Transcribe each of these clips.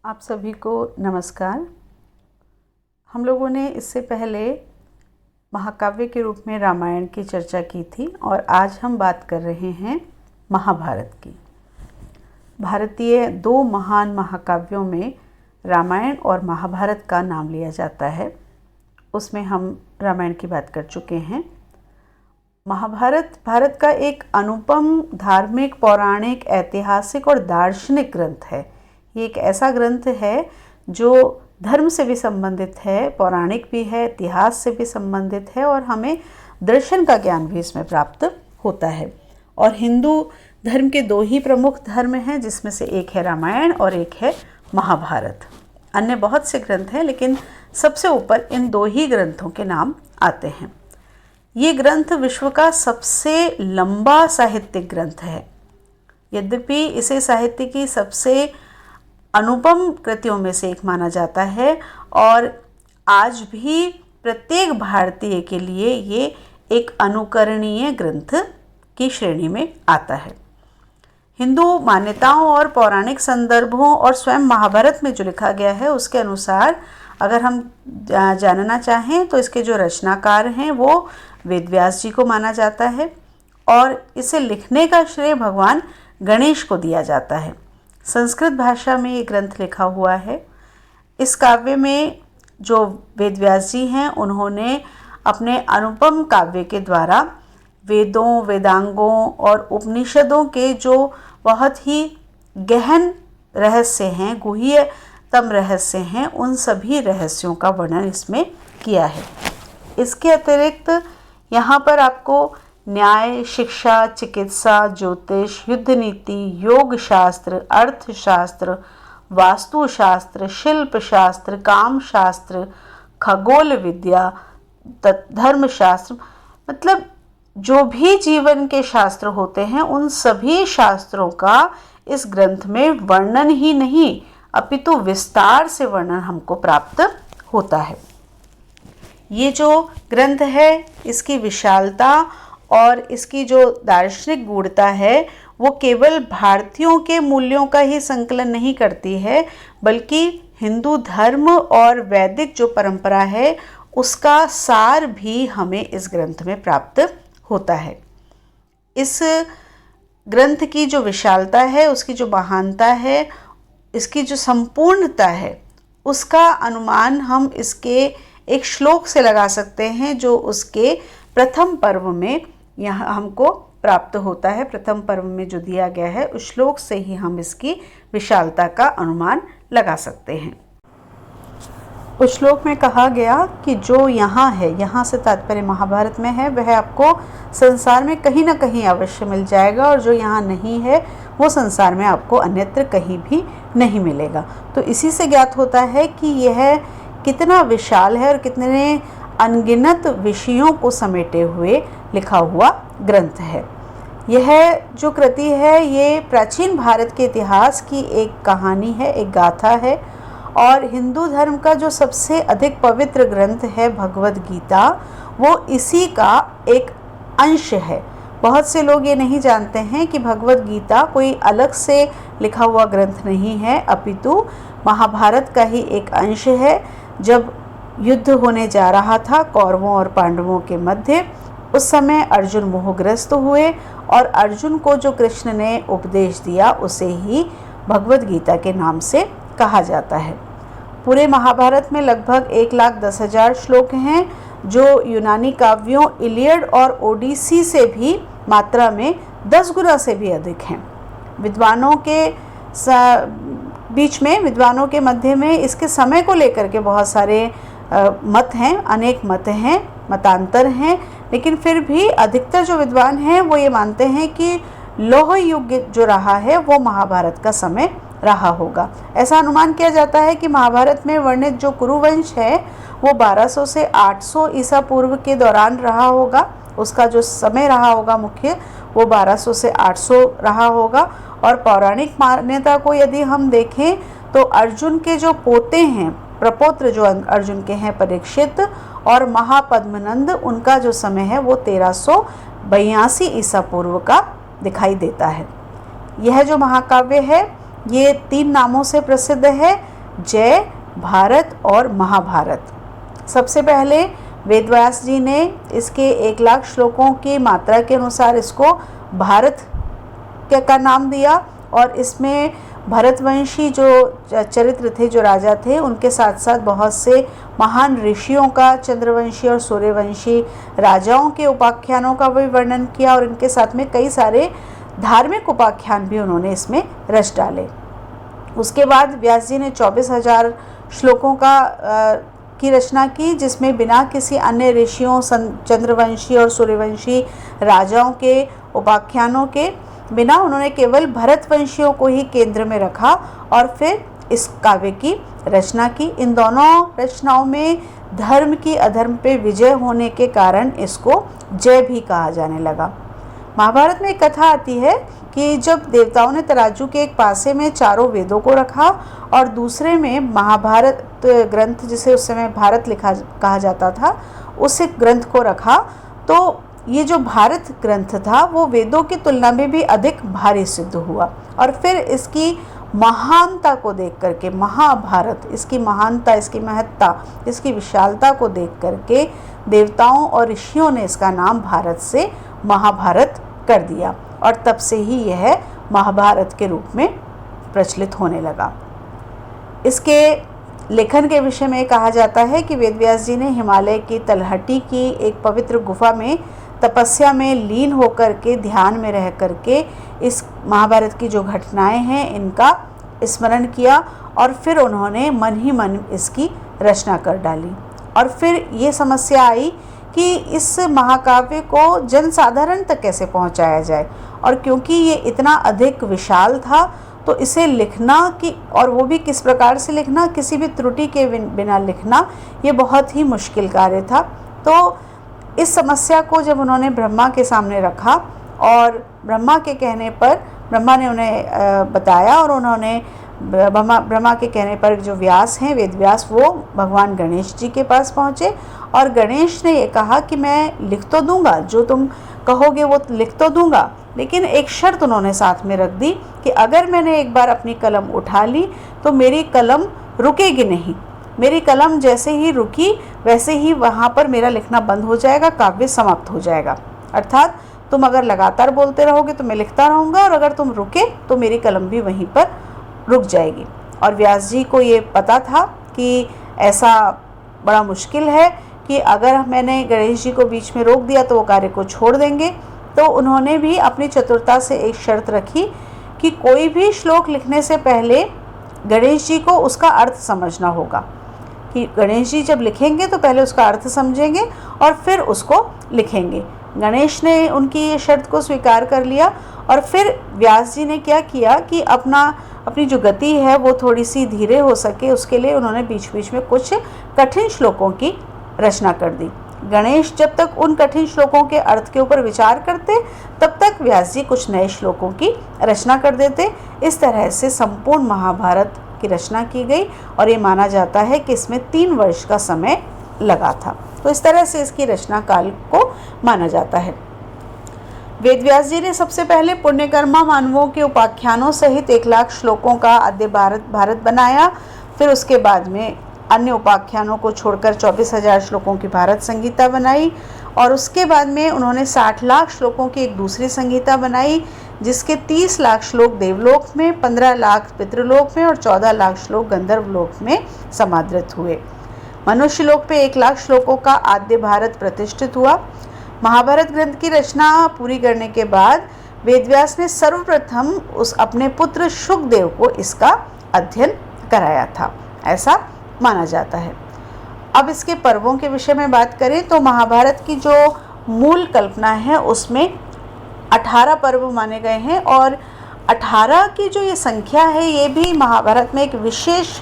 आप सभी को नमस्कार। हम लोगों ने इससे पहले महाकाव्य के रूप में रामायण की चर्चा की थी और आज हम बात कर रहे हैं महाभारत की। भारतीय दो महान महाकाव्यों में रामायण और महाभारत का नाम लिया जाता है। उसमें हम रामायण की बात कर चुके हैं। महाभारत भारत का एक अनुपम धार्मिक, पौराणिक, ऐतिहासिक और दार्शनिक ग्रंथ है। ये एक ऐसा ग्रंथ है जो धर्म से भी संबंधित है, पौराणिक भी है, इतिहास से भी संबंधित है और हमें दर्शन का ज्ञान भी इसमें प्राप्त होता है। और हिंदू धर्म के दो ही प्रमुख धर्म हैं, जिसमें से एक है रामायण और एक है महाभारत। अन्य बहुत से ग्रंथ हैं, लेकिन सबसे ऊपर इन दो ही ग्रंथों के नाम आते हैं। ये ग्रंथ विश्व का सबसे लंबा साहित्यिक ग्रंथ है। यद्यपि इसे साहित्य की सबसे अनुपम कृतियों में से एक माना जाता है और आज भी प्रत्येक भारतीय के लिए ये एक अनुकरणीय ग्रंथ की श्रेणी में आता है। हिंदू मान्यताओं और पौराणिक संदर्भों और स्वयं महाभारत में जो लिखा गया है उसके अनुसार अगर हम जानना चाहें तो इसके जो रचनाकार हैं वो वेदव्यास जी को माना जाता है और इसे लिखने का श्रेय भगवान गणेश को दिया जाता है। संस्कृत भाषा में ये ग्रंथ लिखा हुआ है। इस काव्य में जो वेदव्यास जी हैं उन्होंने अपने अनुपम काव्य के द्वारा वेदों, वेदांगों और उपनिषदों के जो बहुत ही गहन रहस्य हैं, गुह्यतम रहस्य हैं, उन सभी रहस्यों का वर्णन इसमें किया है। इसके अतिरिक्त यहाँ पर आपको न्याय, शिक्षा, चिकित्सा, ज्योतिष, युद्ध नीति, योग शास्त्र, अर्थशास्त्र, वास्तुशास्त्र, शिल्प शास्त्र, काम शास्त्र, खगोल विद्या, धर्मशास्त्र, मतलब जो भी जीवन के शास्त्र होते हैं उन सभी शास्त्रों का इस ग्रंथ में वर्णन ही नहीं अपितु विस्तार से वर्णन हमको प्राप्त होता है। ये जो ग्रंथ है इसकी विशालता और इसकी जो दार्शनिक गूढ़ता है वो केवल भारतीयों के मूल्यों का ही संकलन नहीं करती है, बल्कि हिंदू धर्म और वैदिक जो परंपरा है उसका सार भी हमें इस ग्रंथ में प्राप्त होता है। इस ग्रंथ की जो विशालता है, उसकी जो महानता है, इसकी जो संपूर्णता है, उसका अनुमान हम इसके एक श्लोक से लगा सकते हैं जो उसके प्रथम पर्व में यहाँ हमको प्राप्त होता है। प्रथम पर्व में जो दिया गया है उस श्लोक से ही हम इसकी विशालता का अनुमान लगा सकते हैं। उस श्लोक में कहा गया कि जो यहाँ है, यहाँ से तात्पर्य महाभारत में है, वह आपको संसार में कहीं ना कहीं अवश्य मिल जाएगा और जो यहाँ नहीं है वो संसार में आपको अन्यत्र कहीं भी नहीं मिलेगा। तो इसी से ज्ञात होता है कि यह कितना विशाल है और कितने अनगिनत विषयों को समेटे हुए लिखा हुआ ग्रंथ है। यह जो कृति है ये प्राचीन भारत के इतिहास की एक कहानी है, एक गाथा है और हिंदू धर्म का जो सबसे अधिक पवित्र ग्रंथ है भगवद गीता, वो इसी का एक अंश है। बहुत से लोग ये नहीं जानते हैं कि भगवद गीता कोई अलग से लिखा हुआ ग्रंथ नहीं है, अपितु महाभारत का ही एक अंश है। जब युद्ध होने जा रहा था कौरवों और पांडवों के मध्य, उस समय अर्जुन मोहग्रस्त हुए और अर्जुन को जो कृष्ण ने उपदेश दिया उसे ही भगवद गीता के नाम से कहा जाता है। पूरे महाभारत में लगभग 1,10,000 श्लोक हैं जो यूनानी काव्यों इलियड और ओडिसी से भी मात्रा में 10 गुना से भी अधिक हैं। विद्वानों के बीच में, विद्वानों के मध्य में इसके समय को लेकर के बहुत सारे मत हैं, अनेक मत हैं, मतांतर हैं, लेकिन फिर भी अधिकतर जो विद्वान हैं वो ये मानते हैं कि लौह युग जो रहा है वो महाभारत का समय रहा होगा। ऐसा अनुमान किया जाता है कि महाभारत में वर्णित जो कुरुवंश है वो 1200 से 800 ईसा पूर्व के दौरान रहा होगा। उसका जो समय रहा होगा मुख्य वो 1200 से 800 रहा होगा। और पौराणिक मान्यता को यदि हम देखें तो अर्जुन के जो पोते हैं, प्रपौत्र जो अर्जुन के हैं, परीक्षित और महापद्मनंद, उनका जो समय है वो 1382 ईसा पूर्व का दिखाई देता है। यह जो महाकाव्य है ये 3 नामों से प्रसिद्ध है। जय, भारत और महाभारत। सबसे पहले वेदव्यास जी ने इसके 1,00,000 श्लोकों की मात्रा के अनुसार इसको भारत का नाम दिया और इसमें भरतवंशी जो चरित्र थे, जो राजा थे, उनके साथ साथ बहुत से महान ऋषियों का, चंद्रवंशी और सूर्यवंशी राजाओं के उपाख्यानों का भी वर्णन किया और इनके साथ में कई सारे धार्मिक उपाख्यान भी उन्होंने इसमें रच डाले। उसके बाद व्यास जी ने 24,000 श्लोकों की रचना की, जिसमें बिना किसी अन्य ऋषियों, चंद्रवंशी और सूर्यवंशी राजाओं के उपाख्यानों के बिना उन्होंने केवल भरतवंशियों को ही केंद्र में रखा और फिर इस काव्य की रचना की। इन दोनों रचनाओं में धर्म की अधर्म पे विजय होने के कारण इसको जय भी कहा जाने लगा। महाभारत में एक कथा आती है कि जब देवताओं ने तराजू के एक पासे में चारों वेदों को रखा और दूसरे में महाभारत ग्रंथ, जिसे उस समय भारत कहा जाता था, उस ग्रंथ को रखा, तो ये जो भारत ग्रंथ था वो वेदों की तुलना में भी अधिक भारी सिद्ध हुआ। और फिर इसकी महानता को देख करके, महाभारत, इसकी महानता, इसकी महत्ता, इसकी विशालता को देख करके देवताओं और ऋषियों ने इसका नाम भारत से महाभारत कर दिया और तब से ही यह महाभारत के रूप में प्रचलित होने लगा। इसके लेखन के विषय में कहा जाता है कि वेदव्यास जी ने हिमालय की तलहटी की एक पवित्र गुफा में तपस्या में लीन होकर के, ध्यान में रह करके इस महाभारत की जो घटनाएं हैं इनका स्मरण किया और फिर उन्होंने मन ही मन इसकी रचना कर डाली। और फिर ये समस्या आई कि इस महाकाव्य को जनसाधारण तक कैसे पहुंचाया जाए, और क्योंकि ये इतना अधिक विशाल था तो इसे लिखना कि, और वो भी किस प्रकार से लिखना, किसी भी त्रुटि के बिना लिखना, ये बहुत ही मुश्किल कार्य था। तो इस समस्या को जब उन्होंने ब्रह्मा के सामने रखा और ब्रह्मा के कहने पर ब्रह्मा ने उन्हें बताया और उन्होंने ब्रह्मा के कहने पर जो व्यास हैं, वेदव्यास, वो भगवान गणेश जी के पास पहुँचे और गणेश ने ये कहा कि मैं लिख तो दूंगा, जो तुम कहोगे वो लिख तो दूंगा, लेकिन एक शर्त उन्होंने साथ में रख दी कि अगर मैंने एक बार अपनी कलम उठा ली तो मेरी कलम रुकेगी नहीं। मेरी कलम जैसे ही रुकी वैसे ही वहाँ पर मेरा लिखना बंद हो जाएगा, काव्य समाप्त हो जाएगा। अर्थात तुम अगर लगातार बोलते रहोगे तो मैं लिखता रहूँगा और अगर तुम रुके तो मेरी कलम भी वहीं पर रुक जाएगी। और व्यास जी को ये पता था कि ऐसा बड़ा मुश्किल है कि अगर मैंने गणेश जी को बीच में रोक दिया तो वो कार्य को छोड़ देंगे। तो उन्होंने भी अपनी चतुरता से एक शर्त रखी कि कोई भी श्लोक लिखने से पहले गणेश जी को उसका अर्थ समझना होगा, कि गणेश जी जब लिखेंगे तो पहले उसका अर्थ समझेंगे और फिर उसको लिखेंगे। गणेश ने उनकी ये शर्त को स्वीकार कर लिया और फिर व्यास जी ने क्या किया कि अपनी जो गति है वो थोड़ी सी धीरे हो सके, उसके लिए उन्होंने बीच बीच में कुछ कठिन श्लोकों की रचना कर दी। गणेश जब तक उन कठिन श्लोकों के अर्थ के ऊपर विचार करते तब तक व्यास जी कुछ नए श्लोकों की रचना कर देते। इस तरह से संपूर्ण महाभारत की रचना की गई और ये माना जाता है कि इसमें 3 वर्ष का समय लगा था। तो इस तरह से इसकी रचना काल को माना जाता है। वेदव्यास जी ने सबसे पहले पुण्यकर्मा मानवों के उपाख्यानों सहित 1,00,000 श्लोकों का आद्य भारत बनाया। फिर उसके बाद में अन्य उपाख्यानों को छोड़कर 24,000 श्लोकों की भारत संहिता बनाई और उसके बाद में उन्होंने 60 लाख श्लोकों की एक दूसरी संहिता बनाई, जिसके 30 लाख श्लोक देवलोक में, 15 लाख पितृलोक में और 14 लाख श्लोक गंधर्वलोक में समादृत हुए। मनुष्य लोक पे 1,00,000 श्लोकों का आद्य भारत प्रतिष्ठित हुआ। महाभारत ग्रंथ की रचना पूरी करने के बाद वेदव्यास ने सर्वप्रथम उस अपने पुत्र शुकदेव को इसका अध्ययन कराया था, ऐसा माना जाता है। अब इसके पर्वों के विषय में बात करें तो महाभारत की जो मूल कल्पना है उसमें 18 पर्व माने गए हैं और 18 की जो ये संख्या है ये भी महाभारत में एक विशेष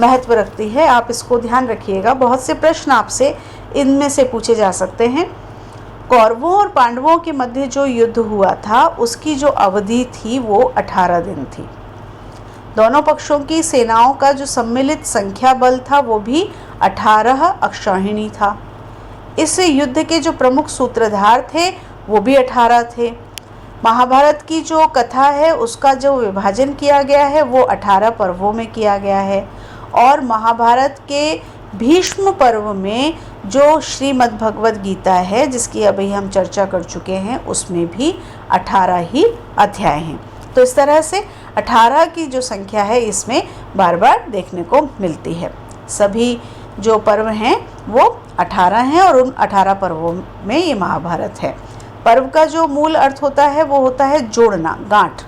महत्व रखती है। आप इसको ध्यान रखिएगा, बहुत से प्रश्न आपसे इनमें से पूछे जा सकते हैं। कौरवों और पांडवों के मध्य जो युद्ध हुआ था उसकी जो अवधि थी वो 18 दिन थी। दोनों पक्षों की सेनाओं का जो सम्मिलित संख्या बल था वो भी 18 अक्षौहिणी था। इस युद्ध के जो प्रमुख सूत्रधार थे वो भी 18 थे। महाभारत की जो कथा है उसका जो विभाजन किया गया है वो 18 पर्वों में किया गया है और महाभारत के भीष्म पर्व में जो श्रीमद् भगवद गीता है, जिसकी अभी हम चर्चा कर चुके हैं, उसमें भी 18 ही अध्याय हैं। तो इस तरह से 18 की जो संख्या है इसमें बार बार देखने को मिलती है। सभी जो पर्व हैं वो 18 हैं और उन 18 पर्वों में ये महाभारत है। पर्व का जो मूल अर्थ होता है वो होता है जोड़ना, गांठ।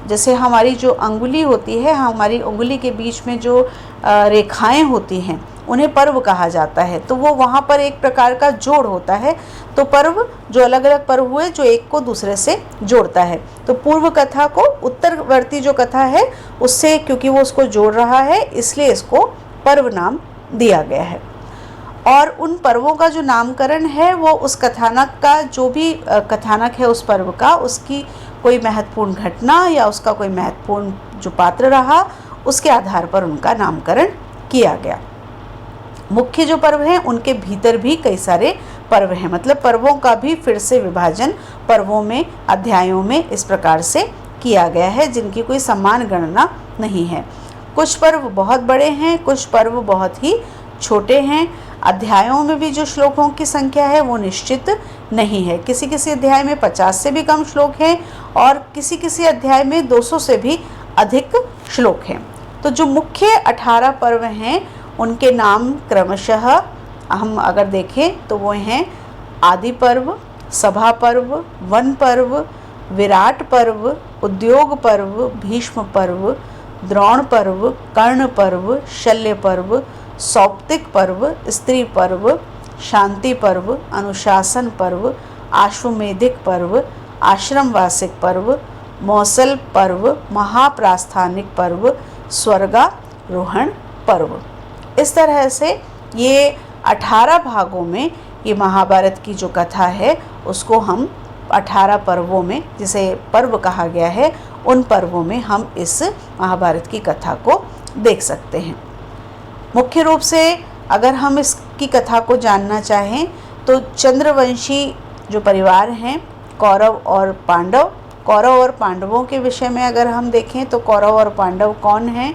जैसे हमारी जो अंगुली होती है, हमारी उंगली के बीच में जो रेखाएं होती हैं उन्हें पर्व कहा जाता है। तो वो वहाँ पर एक प्रकार का जोड़ होता है। तो पर्व जो अलग अलग पर्व हुए जो एक को दूसरे से जोड़ता है। तो पूर्व कथा को उत्तरवर्ती जो कथा है उससे, क्योंकि वो उसको जोड़ रहा है, इसलिए इसको पर्व नाम दिया गया है। और उन पर्वों का जो नामकरण है वो उस कथानक का, जो भी कथानक है उस पर्व का, उसकी कोई महत्वपूर्ण घटना या उसका कोई महत्वपूर्ण जो पात्र रहा, उसके आधार पर उनका नामकरण किया गया। मुख्य जो पर्व हैं उनके भीतर भी कई सारे पर्व हैं, मतलब पर्वों का भी फिर से विभाजन पर्वों में, अध्यायों में इस प्रकार से किया गया है, जिनकी कोई समान गणना नहीं है। कुछ पर्व बहुत बड़े हैं, कुछ पर्व बहुत ही छोटे हैं। अध्यायों में भी जो श्लोकों की संख्या है वो निश्चित नहीं है। किसी किसी अध्याय में 50 से भी कम श्लोक हैं और किसी किसी अध्याय में 200 से भी अधिक श्लोक हैं। तो जो मुख्य 18 पर्व हैं उनके नाम क्रमशः हम अगर देखें तो वो हैं आदि पर्व, सभा पर्व, वन पर्व, विराट पर्व, उद्योग पर्व, भीष्म पर्व, द्रोण पर्व, कर्ण पर्व, शल्य पर्व, सौप्तिक पर्व, स्त्री पर्व, शांति पर्व, अनुशासन पर्व, आश्वमेधिक पर्व, आश्रमवासिक पर्व, मौसल पर्व, महाप्रास्थानिक पर्व, स्वर्गारोहण पर्व। इस तरह से ये 18 भागों में ये महाभारत की जो कथा है उसको हम 18 पर्वों में, जिसे पर्व कहा गया है, उन पर्वों में हम इस महाभारत की कथा को देख सकते हैं। मुख्य रूप से अगर हम इसकी कथा को जानना चाहें तो चंद्रवंशी जो परिवार हैं, कौरव और पांडव, कौरव और पांडवों के विषय में अगर हम देखें तो कौरव और पांडव कौन हैं,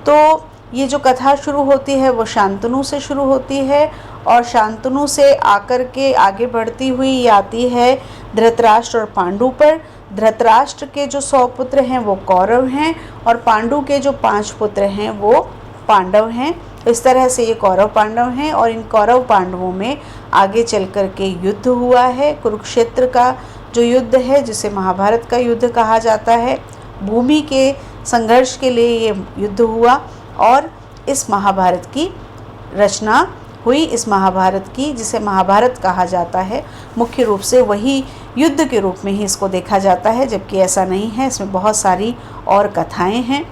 तो ये जो कथा शुरू होती है वो शांतनु से शुरू होती है और शांतनु से आकर के आगे बढ़ती हुई ये आती है धृतराष्ट्र और पांडु पर। धृतराष्ट्र के जो 100 पुत्र हैं वो कौरव हैं और पांडु के जो 5 पुत्र हैं वो पांडव हैं। इस तरह से ये कौरव पांडव हैं और इन कौरव पांडवों में आगे चल कर के युद्ध हुआ है। कुरुक्षेत्र का जो युद्ध है, जिसे महाभारत का युद्ध कहा जाता है, भूमि के संघर्ष के लिए ये युद्ध हुआ और इस महाभारत की रचना हुई। इस महाभारत की, जिसे महाभारत कहा जाता है, मुख्य रूप से वही युद्ध के रूप में ही इसको देखा जाता है, जबकि ऐसा नहीं है। इसमें बहुत सारी और कथाएं हैं।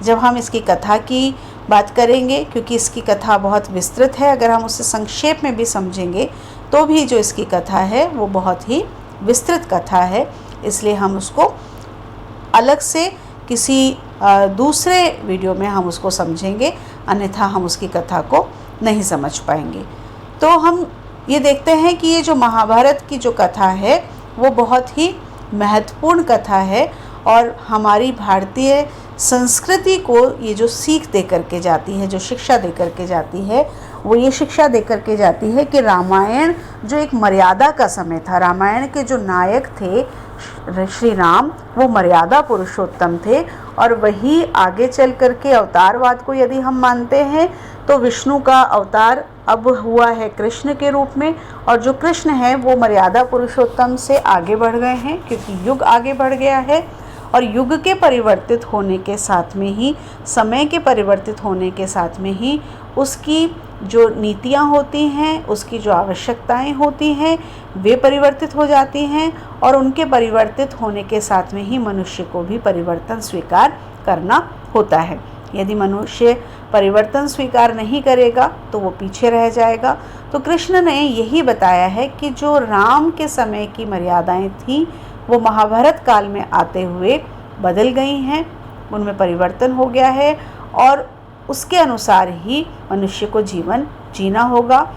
जब हम इसकी कथा की बात करेंगे, क्योंकि इसकी कथा बहुत विस्तृत है, अगर हम उसे संक्षेप में भी समझेंगे तो भी जो इसकी कथा है वो बहुत ही विस्तृत कथा है, इसलिए हम उसको अलग से किसी दूसरे वीडियो में हम उसको समझेंगे, अन्यथा हम उसकी कथा को नहीं समझ पाएंगे। तो हम ये देखते हैं कि ये जो महाभारत की जो कथा है वो बहुत ही महत्वपूर्ण कथा है और हमारी भारतीय संस्कृति को ये जो सीख दे करके जाती है, जो शिक्षा दे करके जाती है, वो ये शिक्षा दे करके जाती है कि रामायण जो एक मर्यादा का समय था, रामायण के जो नायक थे श्री राम, वो मर्यादा पुरुषोत्तम थे और वही आगे चल करके अवतारवाद को यदि हम मानते हैं तो विष्णु का अवतार अब हुआ है कृष्ण के रूप में, और जो कृष्ण है वो मर्यादा पुरुषोत्तम से आगे बढ़ गए हैं, क्योंकि युग आगे बढ़ गया है और युग के परिवर्तित होने के साथ में ही, समय के परिवर्तित होने के साथ में ही उसकी जो नीतियाँ होती हैं, उसकी जो आवश्यकताएं होती हैं, वे परिवर्तित हो जाती हैं और उनके परिवर्तित होने के साथ में ही मनुष्य को भी परिवर्तन स्वीकार करना होता है। यदि मनुष्य परिवर्तन स्वीकार नहीं करेगा तो वो पीछे रह जाएगा। तो कृष्ण ने यही बताया है कि जो राम के समय की मर्यादाएं थीं वो महाभारत काल में आते हुए बदल गई हैं, उनमें परिवर्तन हो गया है और उसके अनुसार ही मनुष्य को जीवन जीना होगा।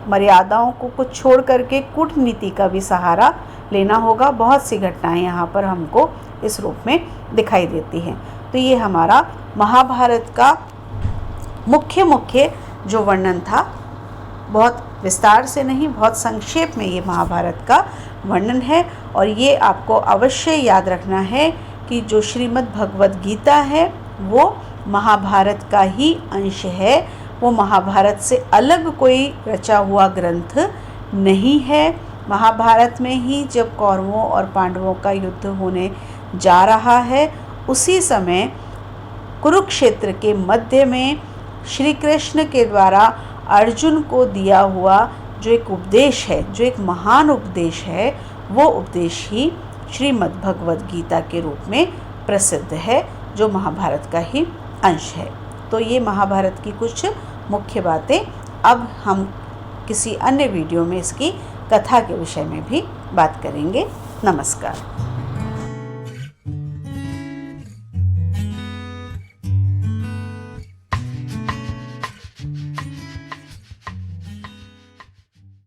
मर्यादाओं को कुछ छोड़ करके कूटनीति का भी सहारा लेना होगा। बहुत सी घटनाएं यहाँ पर हमको इस रूप में दिखाई देती हैं। तो ये हमारा महाभारत का मुख्य मुख्य जो वर्णन था, बहुत विस्तार से नहीं, बहुत संक्षेप में ये महाभारत का वर्णन है। और ये आपको अवश्य याद रखना है कि जो श्रीमद् भगवद गीता है वो महाभारत का ही अंश है, वो महाभारत से अलग कोई रचा हुआ ग्रंथ नहीं है। महाभारत में ही जब कौरवों और पांडवों का युद्ध होने जा रहा है, उसी समय कुरुक्षेत्र के मध्य में श्री कृष्ण के द्वारा अर्जुन को दिया हुआ जो एक उपदेश है, जो एक महान उपदेश है, वो उपदेश ही श्रीमद् भगवद गीता के रूप में प्रसिद्ध है, जो महाभारत का ही अंश है। तो ये महाभारत की कुछ मुख्य बातें। अब हम किसी अन्य वीडियो में इसकी कथा के विषय में भी बात करेंगे। नमस्कार।